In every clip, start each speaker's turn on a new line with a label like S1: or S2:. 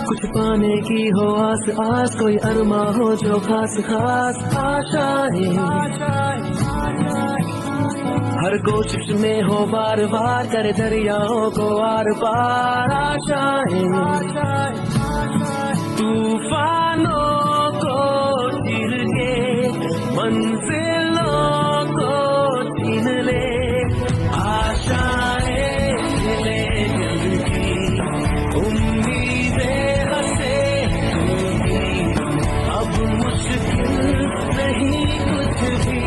S1: कुछ पाने की हो आस आस, कोई अरमा हो जो खास खास आशाएं, हर कोशिश में हो बार बार करे दरियाओं को आर पार आशाएं, तूफानों को चीर के मंजिलों को छीन ले आशाएं, ले दिल की उम्मीदें हंसे अब मुश्किल नहीं कुछ भी,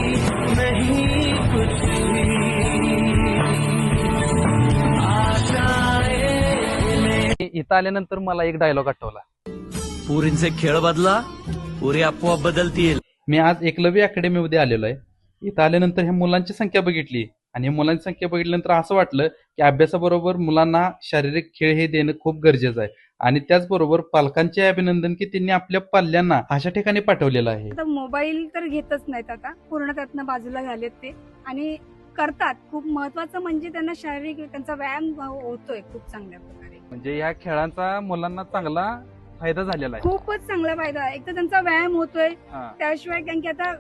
S1: नहीं कुछ भी आशाएं।
S2: इथं आल्यानंतर मला एक डायलॉग आठवला,
S3: पुरींचे खेळ बदला, पुरी आपोआप बदलतील.
S2: मी आज एकलव्य अकॅडमीमध्ये आलेलो आहे. इथं आल्यानंतर ह्या मुलांची संख्या बघितली आणि मुलांची संख्या बघितल्यानंतर असं वाटलं की अभ्यासाबरोबर मुलांना शारीरिक खेळ हे देणं खूप गरजेचं आहे. आणि त्याचबरोबर पालकांचे अभिनंदन की त्यांनी आपल्या पाल्यांना अशा ठिकाणी पाठवलेलं आहे.
S4: आता मोबाईल तर घेतच नाहीत, आता पूर्ण त्यातनं बाजूला झालेत ते आणि करतात. खूप महत्वाचं म्हणजे त्यांना शारीरिक त्यांचा व्यायाम होतोय खूप चांगल्या प्रकारे.
S2: म्हणजे या खेळांचा मुलांना चांगला फायदा झालेला आहे.
S4: खूपच चांगला फायदा आहे. एक तर त्यांचा व्यायाम होतोय,
S2: हा.
S4: त्याशिवाय कारण की आता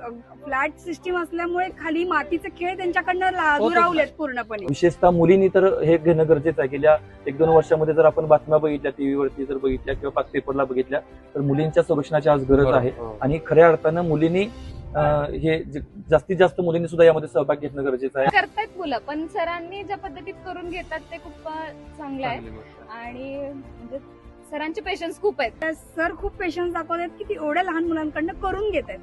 S4: फ्लॅट सिस्टीम असल्यामुळे खाली मातीचे खेळ त्यांच्याकडनं दुरावलेत पूर्णपणे.
S5: विशेषतः मुलींनी तर हे घेणं गरजेचं आहे. गेल्या 1-2 वर्षामध्ये जर आपण बातम्या बघितल्या, टीव्हीवरती जर बघितल्या किंवा पेपरला बघितल्या, तर मुलींच्या संरक्षणाची आज गरज आहे. आणि खऱ्या अर्थानं मुलींनी हे जास्तीत जास्त मुलींनी सुद्धा यामध्ये सहभाग घेणं गरजेचं आहे.
S6: करतायत मुलं, पण सरांनी ज्या पद्धतीत करून घेतात ते खूप चांगलं आहे. आणि म्हणजे सरांचे पेशन्स खूप आहेत.
S4: सर खूप पेशन्स दाखवतात की ती एवढ्या लहान मुलांकडनं करून घेत आहेत.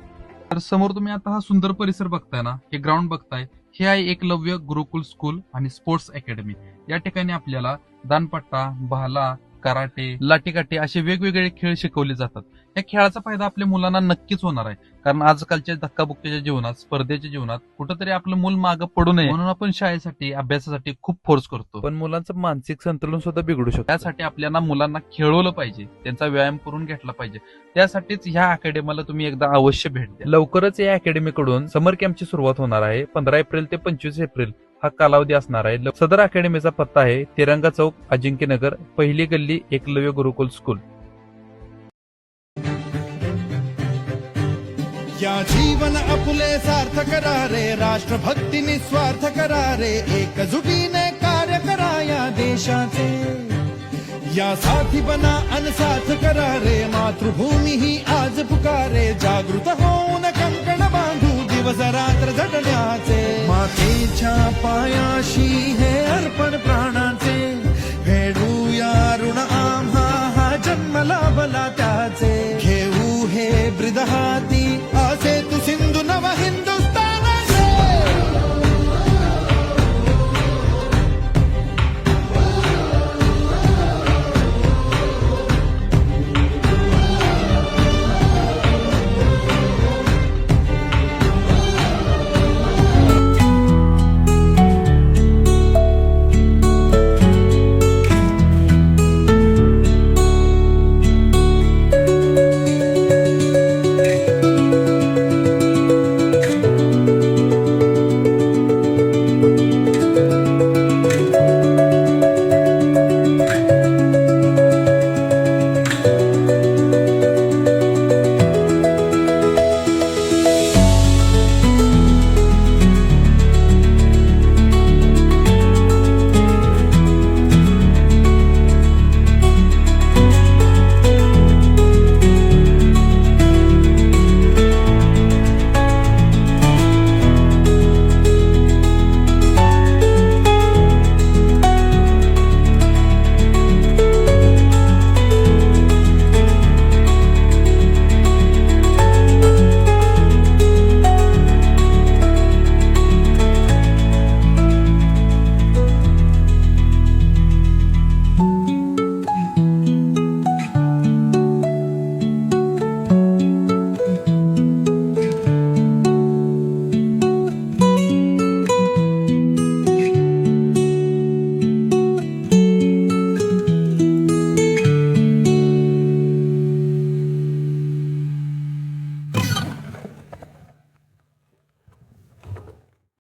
S2: तर समोर तुम्ही आता हा सुंदर परिसर बघताय ना, हे ग्राउंड बघताय, हे आहे एकलव्य गुरुकुल स्कूल आणि स्पोर्ट्स अकॅडमी. या ठिकाणी आपल्याला दानपट्टा, भाला, कराटे, लाठीकाठी असे वेगवेगळे खेळ शिकवले जातात. या खेळाचा फायदा आपल्या मुलांना नक्कीच होणार आहे, कारण आजकालच्या धक्काबुक्कीच्या जीवनात, स्पर्धेच्या जीवनात कुठंतरी आपलं मूल मागं पडू नये म्हणून आपण शाळेसाठी, अभ्यासासाठी खूप फोर्स करतो. पण मुलांचं मानसिक संतुलन सुद्धा बिघडू शकतं. त्यासाठी आपल्याला मुलांना खेळवलं पाहिजे, त्यांचा व्यायाम करून घेतला पाहिजे. त्यासाठीच ह्या अकॅडमीला तुम्ही एकदा अवश्य भेट द्या. लवकरच या अकॅडमीकडून समर कॅम्पची सुरुवात होणार आहे. 15 एप्रिल ते 25 एप्रिल हा कालावधी असणार आहे. सदर अकॅडमीचा पत्ता आहे तिरंगा चौक, अजिंक्यनगर, पहिली गल्ली, एकलव्य गुरुकुल स्कूल.
S7: या जीवन आपुले सार्थ करा रे, राष्ट्रभक्ती निस्वार्थ करा रे, एकजुटीने कार्य करा या देशाचे. या साथी बना अनसाथ करा रे, मातृभूमी ही आज पुकारे. जागृत होऊन कंकण बांधू दिवस रात्र झटण्याचे. मातेच्या पायाशी हे अर्पण प्राणाचे, फेडू